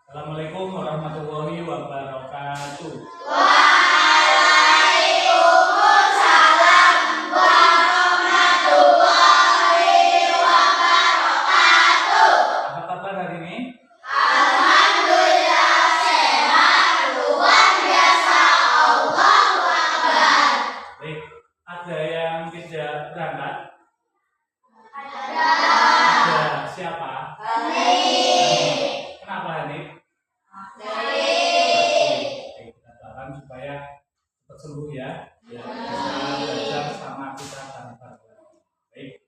Assalamualaikum warahmatullahi wabarakatuh. Waalaikumsalam warahmatullahi wabarakatuh. Apa kabar hari ini? Alhamdulillah sehat, luar biasa, Allahu Akbar. Baik, ada yang tidak berangkat? Ada. Ada siapa? Hanif. Kenapa Hanif? Hanif. Baik, kita doakan supaya cepat sembuh ya. Ya, bisa belajar sama kita bareng-bareng. Baik.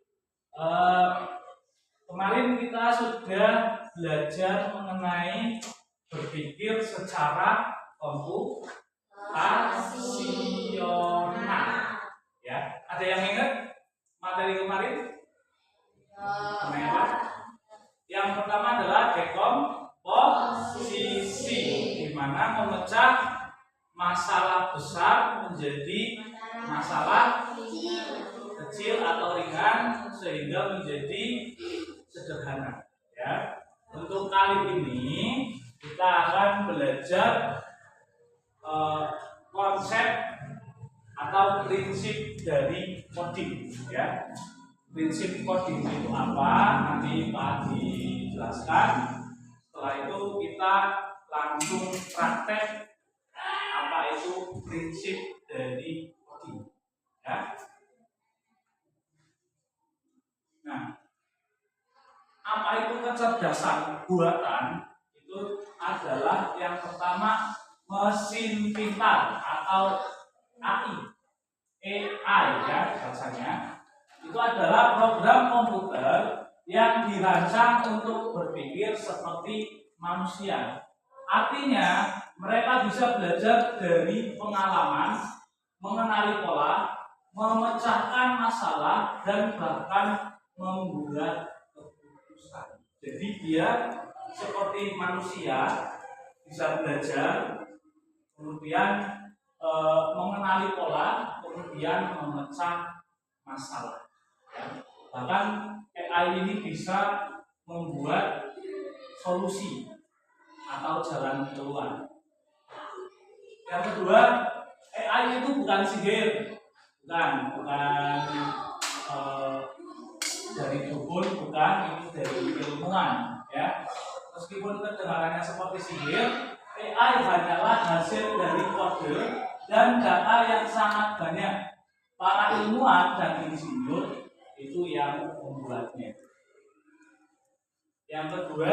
Kemarin kita sudah belajar mengenai berpikir secara komputasional. Ya, ada yang ingat materi kemarin? Apa? Yang pertama adalah dekomposisi, di mana memecah masalah besar menjadi masalah kecil atau ringan sehingga menjadi sederhana. Ya, untuk kali ini kita akan belajar konsep atau prinsip dari coding. Ya, prinsip coding itu apa? Nanti Pak dijelaskan. Setelah itu kita langsung praktek apa itu prinsip dari coding. Ya. Nah, apa itu kecerdasan buatan? Itu adalah yang pertama mesin pintar atau AI ya bahasanya. Itu adalah program komputer yang dirancang untuk berpikir seperti manusia. Artinya, mereka bisa belajar dari pengalaman, mengenali pola, memecahkan masalah, dan bahkan membuat keputusan. Jadi dia seperti manusia, bisa belajar, kemudian mengenali pola, kemudian memecah masalah. Ya. Bahkan AI ini bisa membuat solusi atau jalan keluar. Yang kedua, AI itu bukan sihir, bukan dari dukun, bukan, itu dari ilmuwan. Ya, meskipun kedengarannya seperti sihir, AI hanyalah hasil dari kode dan data yang sangat banyak. Para ilmuwan dan insinyur itu yang membuatnya. Yang kedua,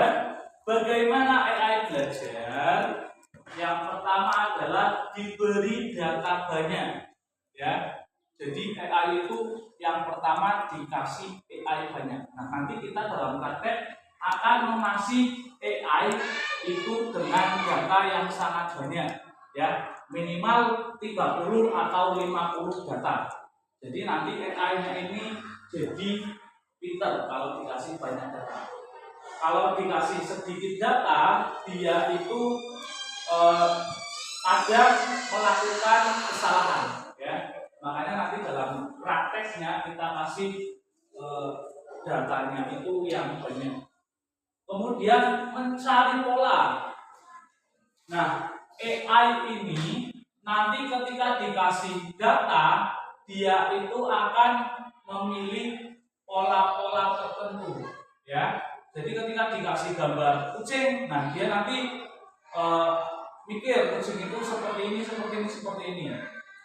bagaimana AI belajar? Yang pertama adalah diberi data banyak. Ya, jadi AI itu yang pertama dikasih AI banyak. Nah, nanti kita dalam praktek akan mengasih AI itu dengan data yang sangat banyak. Ya, minimal 30 atau 50 data. Jadi nanti AI-nya ini jadi pintar kalau dikasih banyak data. Kalau dikasih sedikit data, dia itu ada melakukan kesalahan. Ya, makanya nanti dalam prakteknya kita kasih datanya itu yang banyak. Kemudian mencari pola. Nah, AI ini nanti ketika dikasih data, dia itu akan memilih pola-pola tertentu. Ya, jadi ketika dikasih gambar kucing, nah dia nanti mikir kucing itu seperti ini, seperti ini, seperti ini.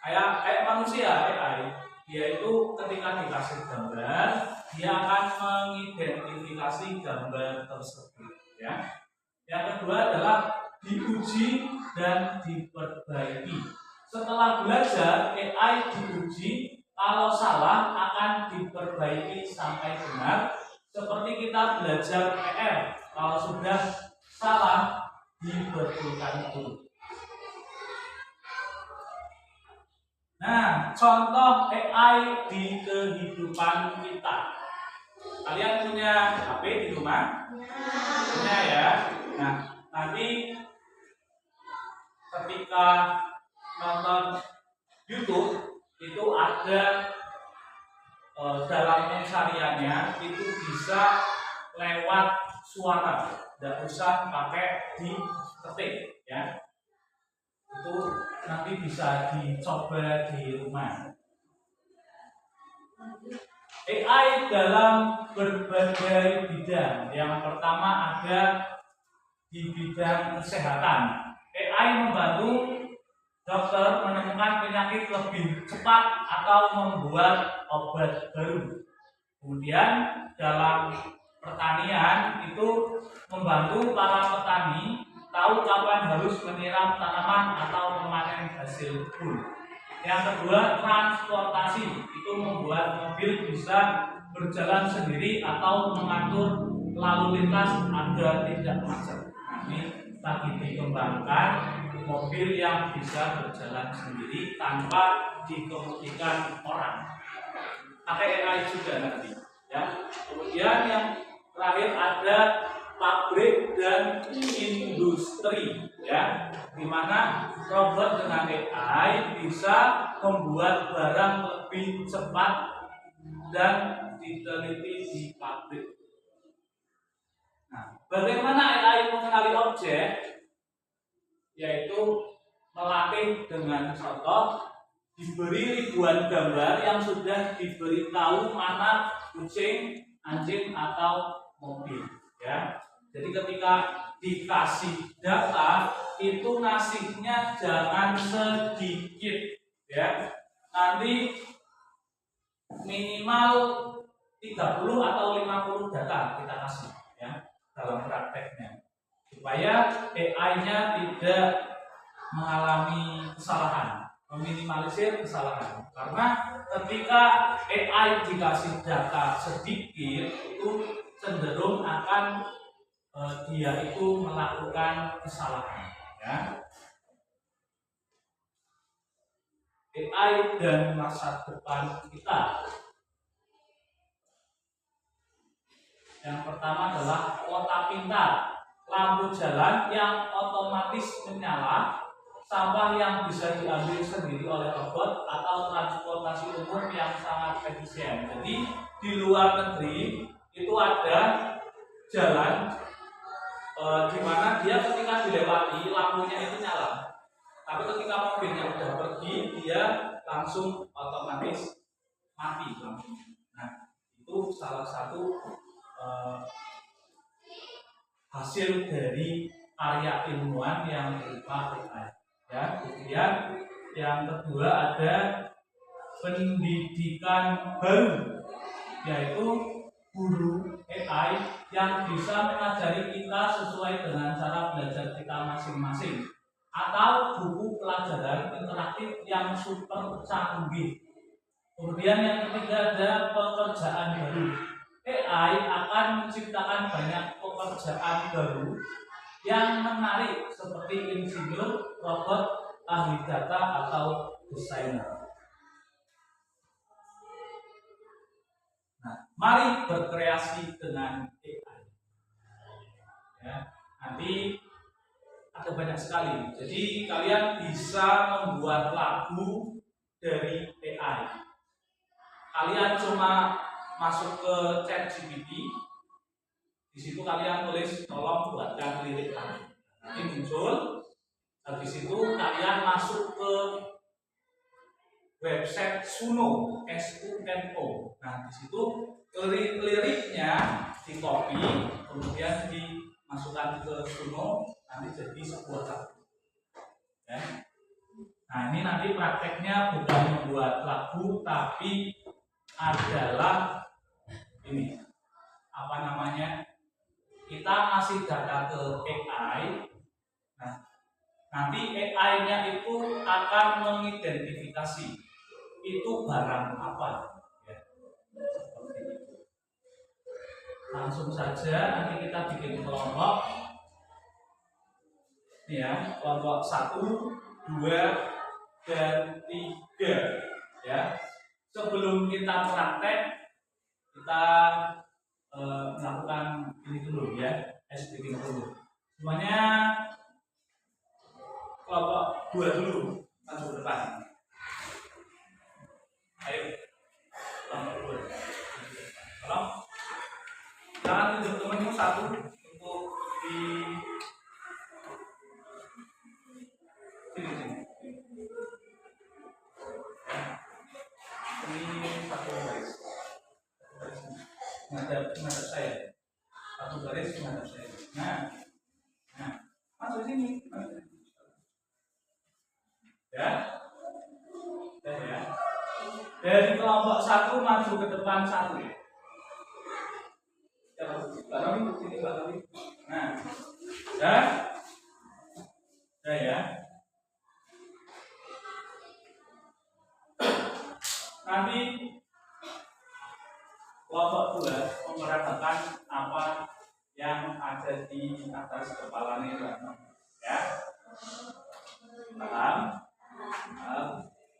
Kayak manusia, AI, dia itu ketika dikasih gambar, dia akan mengidentifikasi gambar tersebut. Ya. Yang kedua adalah diuji dan diperbaiki. Setelah belajar, AI diuji, kalau salah akan diperbaiki sampai benar. Seperti kita belajar PR, kalau sudah salah dibetulkan dulu. Nah, contoh AI di kehidupan kita. Kalian punya HP di rumah? Punya ya. Nah, nanti ketika nonton YouTube itu ada dalam pencariannya itu bisa lewat suara tidak usah pakai diketik ya. Itu nanti bisa dicoba di rumah. AI dalam berbagai bidang. Yang pertama ada di bidang kesehatan. AI membantu dokter menemukan penyakit lebih cepat atau membuat obat baru. Kemudian dalam pertanian itu membantu para petani tahu kapan harus menyiram tanaman atau memanen hasil kebun. Yang kedua, transportasi itu membuat mobil bisa berjalan sendiri atau mengatur lalu lintas agar tidak macet. Ini lagi dikembangkan mobil yang bisa berjalan sendiri tanpa dikemudikan orang. Pakai AI juga nanti, ya. Kemudian yang terakhir ada pabrik dan industri, ya, di mana robot dengan AI bisa membuat barang lebih cepat dan diteliti di pabrik. Nah, bagaimana AI mengenali objek? Yaitu melatih dengan contoh, diberi ribuan gambar yang sudah diberitahu mana kucing, anjing atau mobil, ya. Jadi ketika dikasih data itu ngasihnya jangan sedikit, ya. Nanti minimal 30 atau 50 data kita kasih, ya, dalam prakteknya, supaya AI-nya tidak mengalami kesalahan, meminimalisir kesalahan. Karena ketika AI dikasih data sedikit itu cenderung akan dia itu melakukan kesalahan, ya. AI dan masa depan kita. Yang pertama adalah kota pintar, lampu jalan yang otomatis menyala, sampah yang bisa diambil sendiri oleh robot, atau transportasi umum yang sangat efisien. Jadi di luar negeri itu ada jalan di mana dia ketika dilewati lampunya itu nyala, tapi ketika mobilnya udah pergi dia langsung otomatis mati lampunya. Nah, itu salah satu hasil dari karya ilmuwan yang berupa AI, ya. Kemudian yang kedua ada pendidikan baru, yaitu guru AI yang bisa mengajari kita sesuai dengan cara belajar kita masing-masing, atau buku pelajaran interaktif yang super canggih. Kemudian yang ketiga ada pekerjaan baru. AI akan menciptakan banyak pekerjaan baru yang menarik seperti insinyur, robot, ahli data, atau desainer. Nah, mari berkreasi dengan AI. Ya, nanti ada banyak sekali. Jadi kalian bisa membuat lagu dari AI. Kalian cuma masuk ke ChatGPT, di situ kalian tulis tolong buatkan lirik lagu, nanti muncul. Habis itu kalian masuk ke website Suno, SUNO. Nah, di situ liriknya di copy, kemudian dimasukkan ke Suno, nanti jadi sebuah lagu. Ya. Nah, ini nanti prakteknya bukan membuat lagu, tapi adalah ini, apa namanya, kita ngasih data ke AI. Nah, nanti AI-nya itu akan mengidentifikasi itu barang apa, ya. Seperti itu. Langsung saja nanti kita bikin kelompok, ya, kelompok 1, 2, dan 3, ya. Sebelum kita praktek, kita melakukan ini dulu, ya, speaking dulu. Semuanya kelompok 2 dulu, maju ke depan. Ayo, kelompok 2. Tolong, jangan tunjuk temanmu satu untuk di sini. Ini satu garis. Menghadap saya. Satu garis menghadap saya. Nah, masuk sini. Ya, ya. Dari kelompok satu maju ke depan satu. Ya, barang sini barang. Nah, ya. Nanti kelompok dua memperhatikan apa yang ada di atas kepalanya, ya. Paham?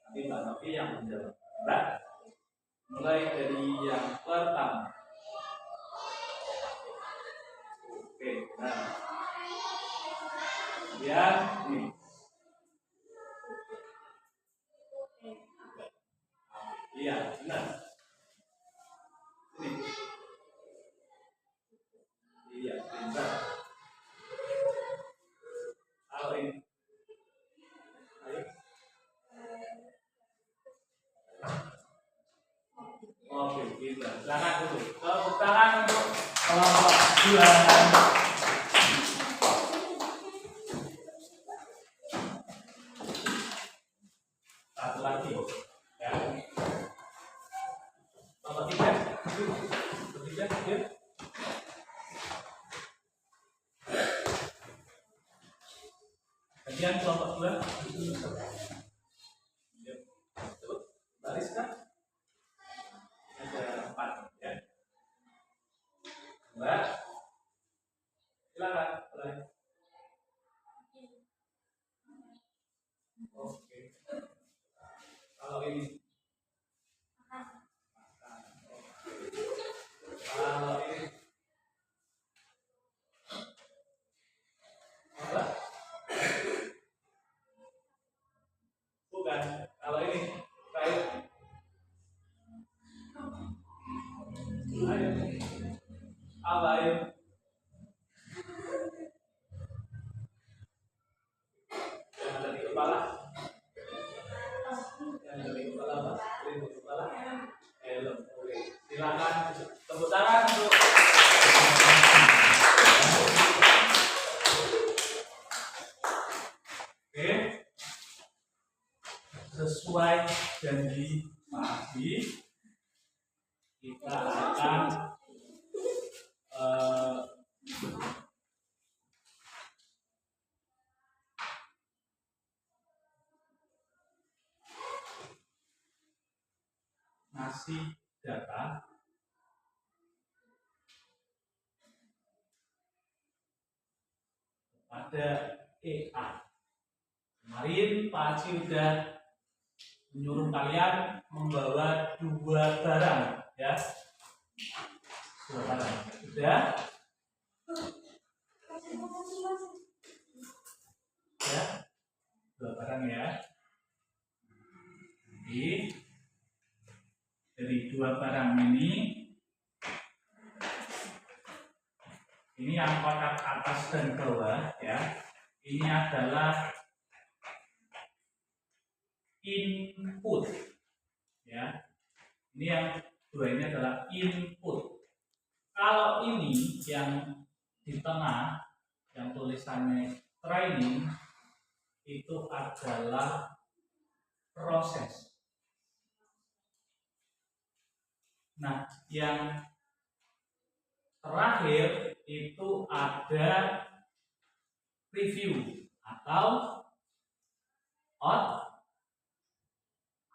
Nanti Mbak Novi yang menjawab. Mulai dari yang pertama. Oke, nah. Kemudian ini. Iya, benar. Ini. Iya, benar. Kalau ini. Ayo. Oke, kita silakan dulu. Tepuk tangan untuk kelompok dua. Satu lagi, ya. Kelompok tiga, ya. Kemudian kelompok dua, baris kan? Ada 4, ya. Mbak, silakan mulai. Oke. Kalau ini, kalau ini, apa? Bukan. Kalau ini, baik. Ayo. Apa ayo? Yang dari kepala. Yang dari kepala apa? Dari kepala. Helm. Oke. Silakan tepuk tangan untuk. Oke. Sesuai janji pagi, kita akan ngasih data pada AI. Kemarin Pak Haji sudah menyuruh kalian membawa 2 barang, ya. 2 barang. Sudah? Ya. 2 barang, ya. Jadi dari 2 barang ini yang kotak atas dan bawah, ya. Ini adalah input, ya. Ini yang 2 ini adalah input. Kalau ini yang di tengah, yang tulisannya training, itu adalah proses. Nah, yang terakhir itu ada review atau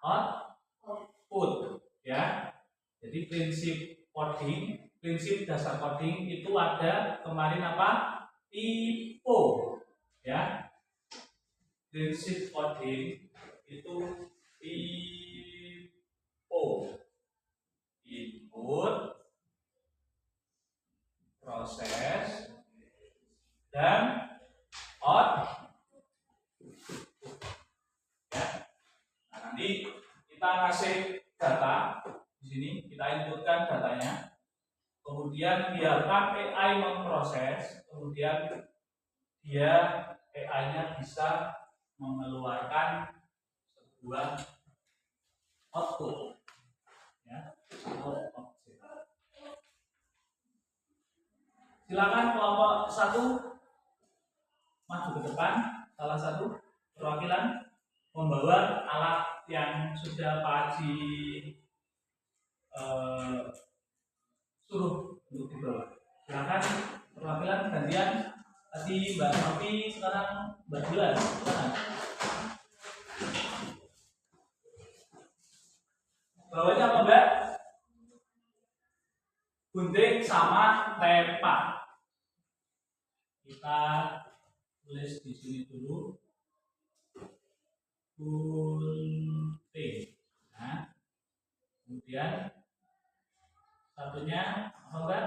output, ya. Jadi prinsip dasar coding itu ada kemarin apa? IPO, ya. Prinsip coding itu IPO, input, proses, dan output, ya. Nah, nanti kita kasih data di sini, kita inputkan datanya, kemudian biarkan AI memproses, kemudian AI-nya bisa mengeluarkan sebuah output, ya, atau objek. Silakan kelompok 1 maju ke depan, salah satu perwakilan membawa alat yang sudah Pak Haji suruh untuk dibawa. Silakan perwakilan gantian. Tadi Mbak Novi, sekarang Mbak Bulan. Silakan. Bawanya apa Mbak? Gunting sama tempat. Kita tulis di sini dulu. Gunting. Nah, kemudian satunya apa Mbak?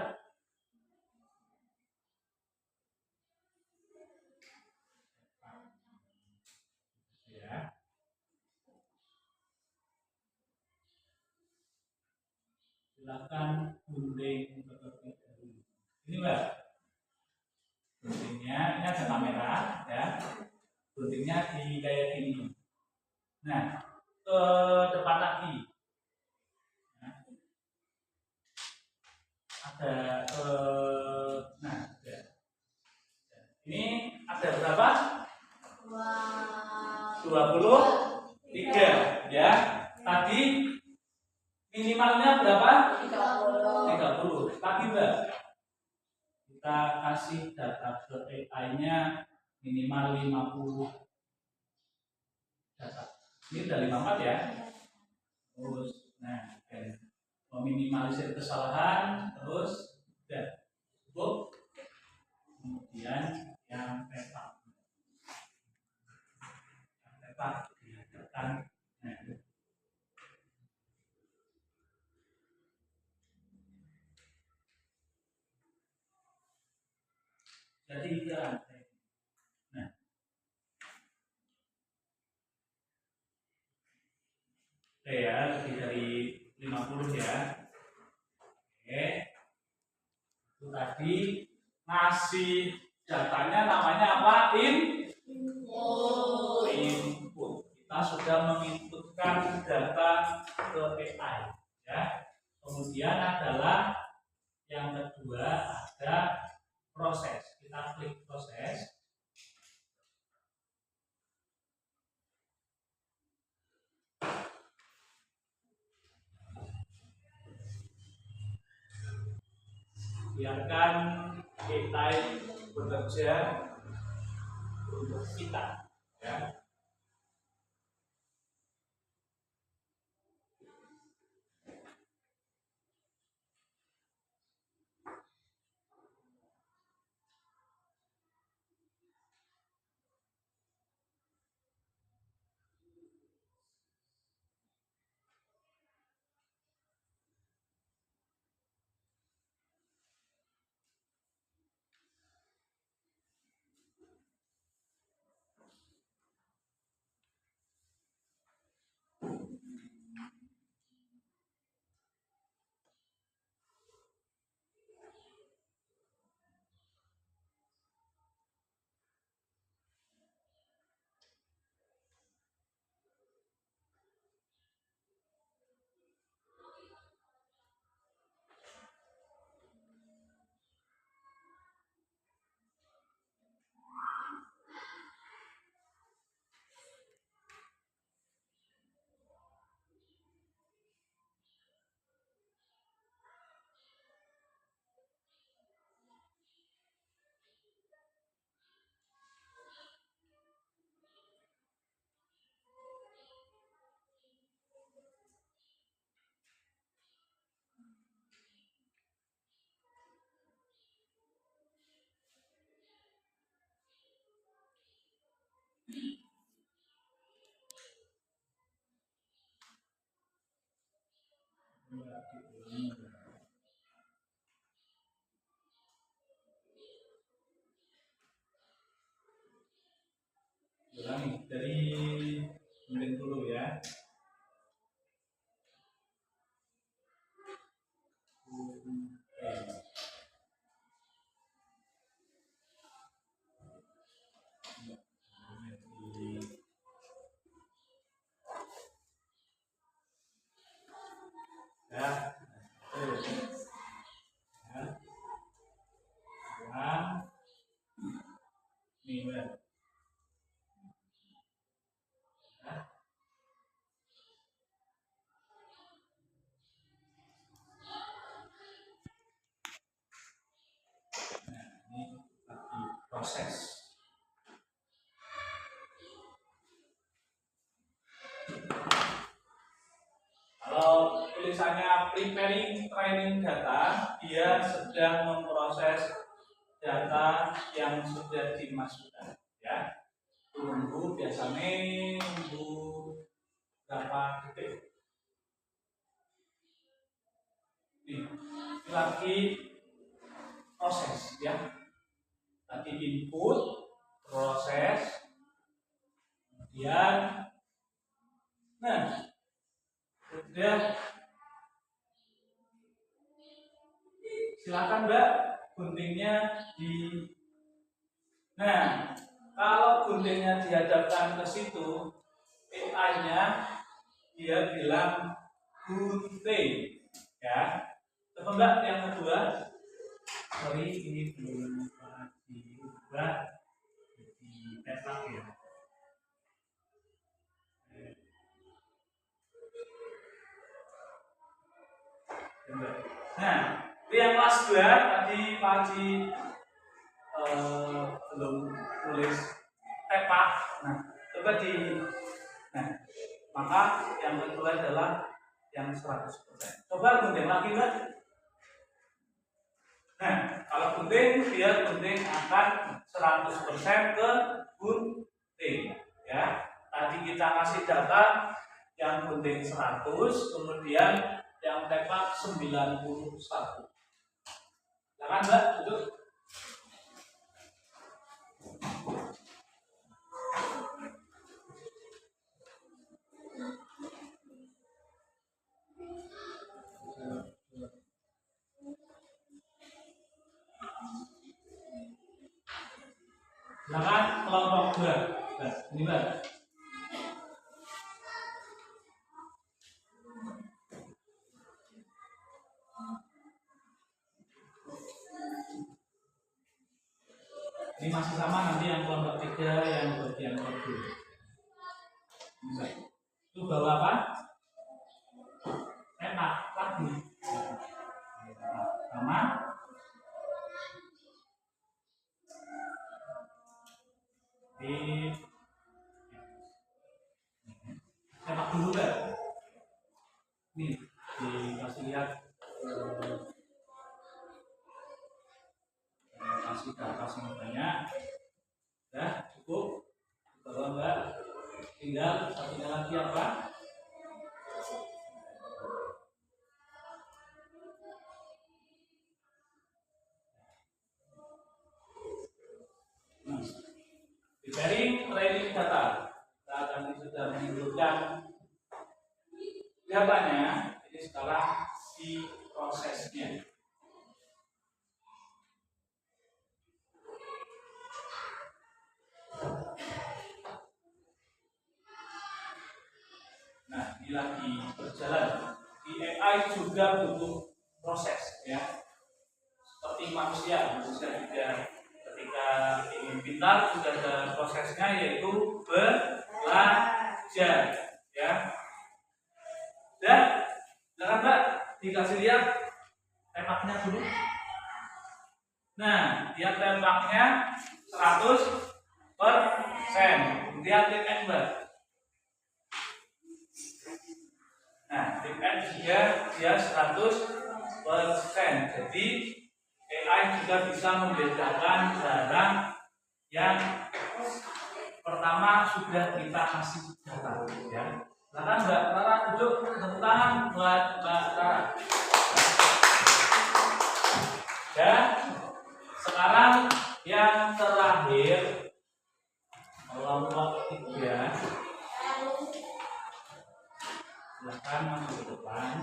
Ya. Silakan gunting terlebih dahulu. Ini Mbak. Guntingnya, ini ada kamera, ya. Guntingnya di kayak gini. Nah, ke depan lagi. Nah, ada nah, ya. Ini ada berapa? 23, ya. Tadi minimalnya berapa? 30. Lagi Mbak. Kita kasih data ke AI-nya minimal 50 data. Ini udah 54 ya. Terus, nah, meminimalisir kesalahan, terus udah cukup. Kemudian yang peta diadakan. Nah, jadi ya. Nah, oke ya, lebih dari 50 ya. Oke. Itu tadi ngasih datanya namanya apa? Input. Kita sudah menginputkan data ke AI, ya. Kemudian adalah yang kedua ada proses. Kita klik proses. Biarkan AI bekerja untuk kita, ya. Ulangi dari menit dulu ya. Ini benar. Nah, ini lagi proses. Kalau tulisannya preparing training data, dia sedang memproses data yang sudah dimasukkan, ya. Tunggu biasanya nunggu berapa detik. Ini lagi proses, ya. Tadi input, proses, kemudian, nah, sudah. Silakan Mbak, guntingnya di. Nah, kalau guntingnya dihadapkan ke situ, AI-nya dia bilang gunting, ya. Coba Mbak yang kedua. Sorry, ini belum diubah di tepak ya. Nah, itu yang kelas 2 tadi Pak Haji belum tulis tepak. Nah, coba di. Nah, maka yang kedua adalah yang 100%. Coba gunting lagi Mbak. Nah, kalau gunting dia gunting akan 100% ke gunting, ya. Tadi kita kasih data yang gunting 100, kemudian yang tepak 91. Silakan Mbak, duduk. Silakan kelompok 2. Nah, ini Mbak. Ini masih sama nanti yang kelompok 3 yang bagian kedua. Mbak. Itu bawa apa? Enak lagi. Sama. Di sepak dulu Mbak. Nih, dikasih lihat kasih data banyak. Ya, cukup. Bawa Mbak. Tinggal satunya lagi apa? Preparing training data. Kita tadi sudah menunjukkan datanya. Ini sekarang di prosesnya. Nah, ini lagi berjalan. Di AI juga butuh proses, ya. Seperti manusia juga ketika ingin pintar sudah ada prosesnya, yaitu belajar, ya. Dan jangan Mbak dikasih lihat tempaknya dulu. Nah, dia tempaknya 100%. Lihat tip N Mbak. Nah, tip N dia 100%. Jadi AI juga bisa membedakan barang yang pertama sudah kita kasih data, ya. Silakan Mbak Rara duduk, tepuk tangan buat Mbak Rara. Ya, sekarang yang terakhir kelompok 3. Silakan masuk ke depan.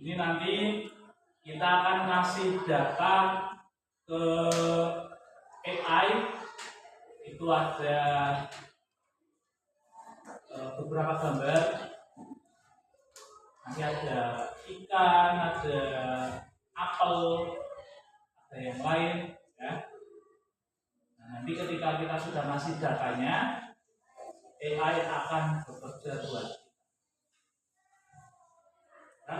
Ini nanti kita akan kasih data ke AI. Itu ada beberapa gambar. Nanti ada ikan, ada apel, ada yang lain, ya. Nah, nanti ketika kita sudah ngasih datanya, AI akan bekerja buat kita.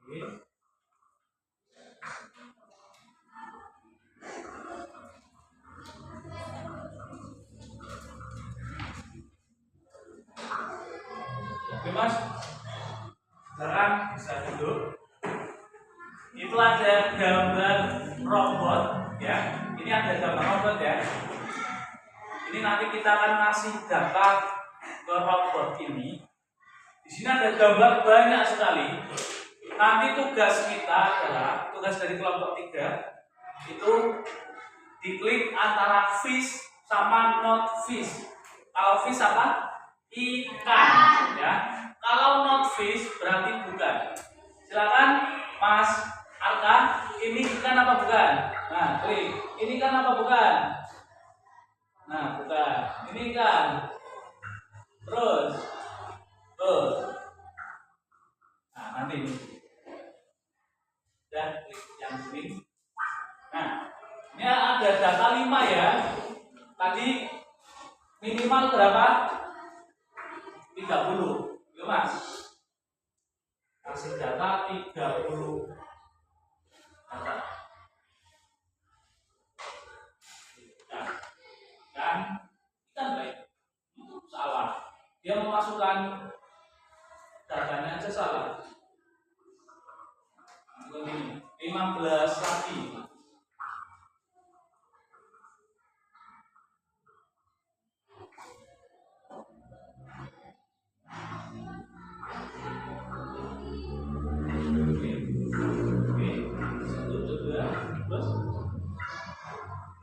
Oke. Oke Mas, sekarang bisa duduk. Itu ada gambar robot, ya. Ini ada gambar robot, ya. Ini nanti kita akan ngasih data ke robot ini. Di sini ada gambar banyak sekali. Nanti tugas kita adalah tugas dari kelompok 3 itu diklik antara fish sama not fish. Kalau fish apa? Ikan, ya. Kalau not fish berarti bukan. Silakan Mas Arka, ini ikan apa bukan? Nah, klik. Ini ikan apa bukan? Nah, bukan. Ini ikan. Terus. Nah, nanti ini. Dan klik yang sini. Nah, ini ada data 5 ya. Tadi minimal berapa? 30. Yuk Mas. Kasih data 30 data. Ikan baik. Salah. Dia memasukkan datanya aja salah. Ini 15 lagi.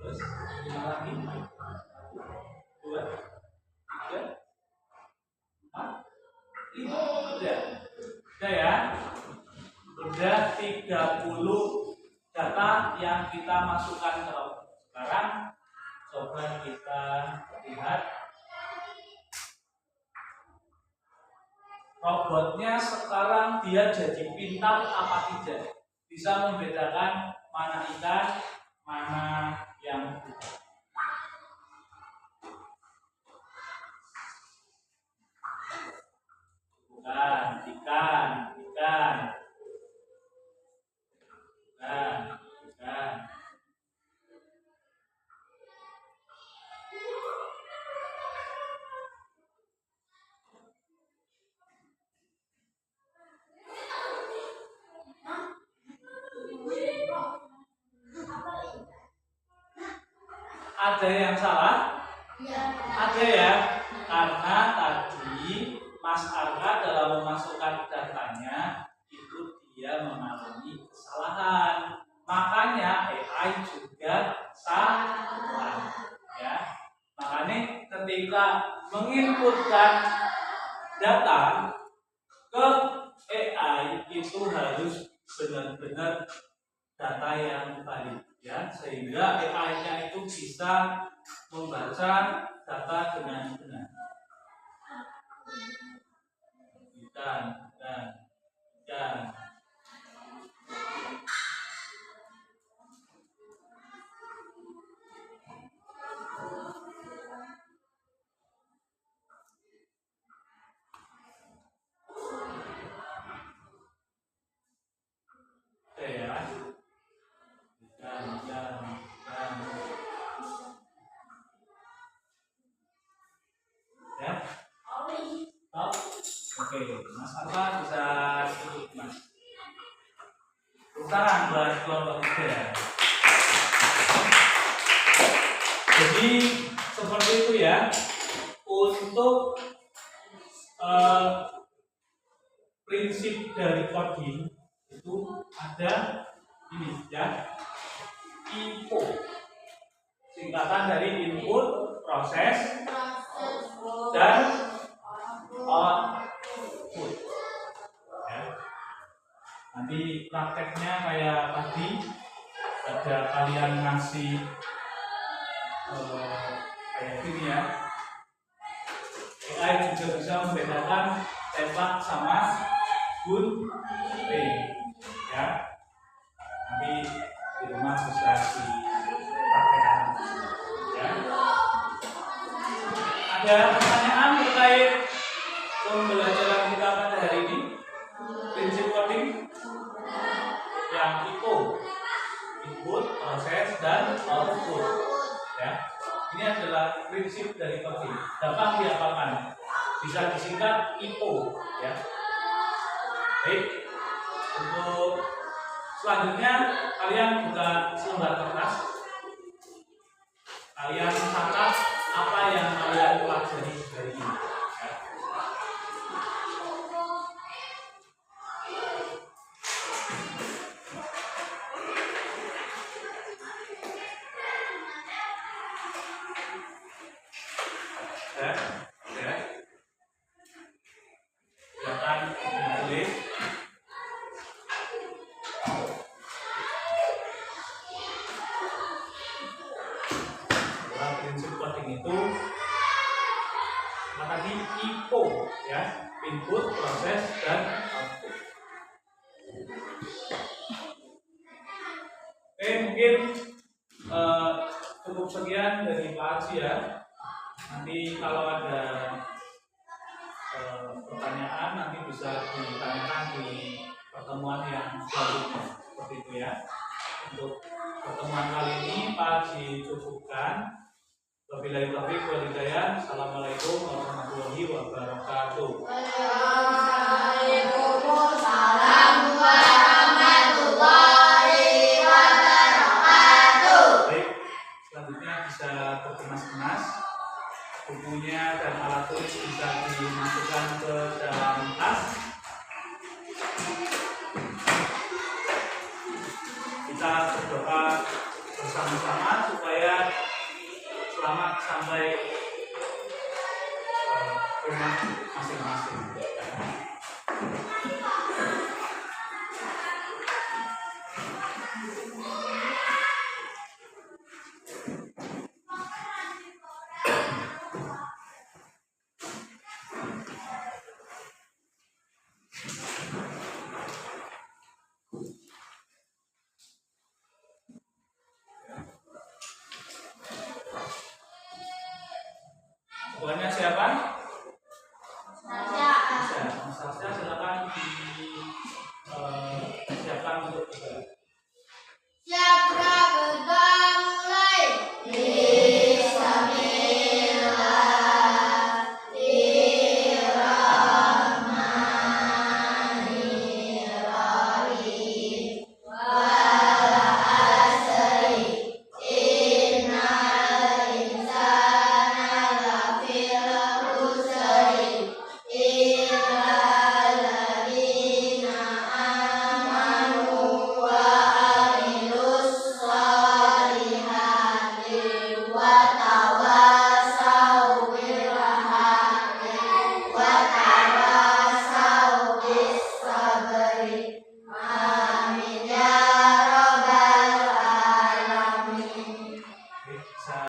Terus 5 lagi. 2, 3, 4, 5. Udah ya. Udah 30 data yang kita masukkan ke robot. Sekarang coba kita lihat robotnya sekarang dia jadi pintar apa tidak. Bisa membedakan mana ikan, mana yang bukan. Bukan, ikan. Ada yang salah? Ada ya, karena tadi Mas Arka dalam memasukkan datanya itu dia mengalami kesalahan. Makanya AI juga salah. Ya, makanya ketika menginputkan data ke AI itu harus benar-benar data yang valid, ya, sehingga AI-nya itu bisa membaca data dengan benar. Dan ya. Oke, Mas Arfa bisa ikut Mas. Tangan buat kelompok 3. Jadi seperti itu ya. Untuk prinsip dari coding itu ada ini ya, info, singkatan dari input, proses, dan output. Nanti prakteknya kayak tadi, ada kalian ngasih kayak gini ya. AI juga bisa membedakan tembak sama gunting ya. Nanti di rumah bisa dipraktekkan ya. Ada pertanyaan terkait pembelajaran kita pada hari ini? Prinsip coding yang IPO, input, proses, dan output ya. Ini adalah prinsip dari coding, gampang dihafalkan, bisa disingkat IPO ya. Baik, untuk selanjutnya kalian buka selembar kertas, kalian catat apa yang kalian pelajari hari ini ya. Silakan ditulis. Dalam prinsip coding itu tadi IPO ya, input, proses, dan output. Oke, mungkin cukup sekian dari Pak Haji ya. Nanti kalau ada pertanyaan nanti bisa ditanyakan di pertemuan yang selanjutnya, seperti itu ya. Untuk pertemuan kali ini Pak Haji cukupkan. Wabillahi taufiq wal hidayah. Assalamualaikum warahmatullahi wabarakatuh. Waalaikumsalam warahmatullahi wabarakatuh. Baik, selanjutnya bisa berkemas-kemas. Bukunya dan alat tulis bisa dimasukkan ke dalam tas. Kita berdoa bersama-sama supaya selamat sampai rumah masing-masing. Pokoknya siapa? Mas Sasha, silakan disiapkan untuk berdoa. Siapkan berdoa mulai. Bismillahirrahmanirrahim. Wal asri innal insana lafi khusr illa alladziina aamanu wa amilus solihati wa tawassaw bil haqqi wa tawassaw bis sabri.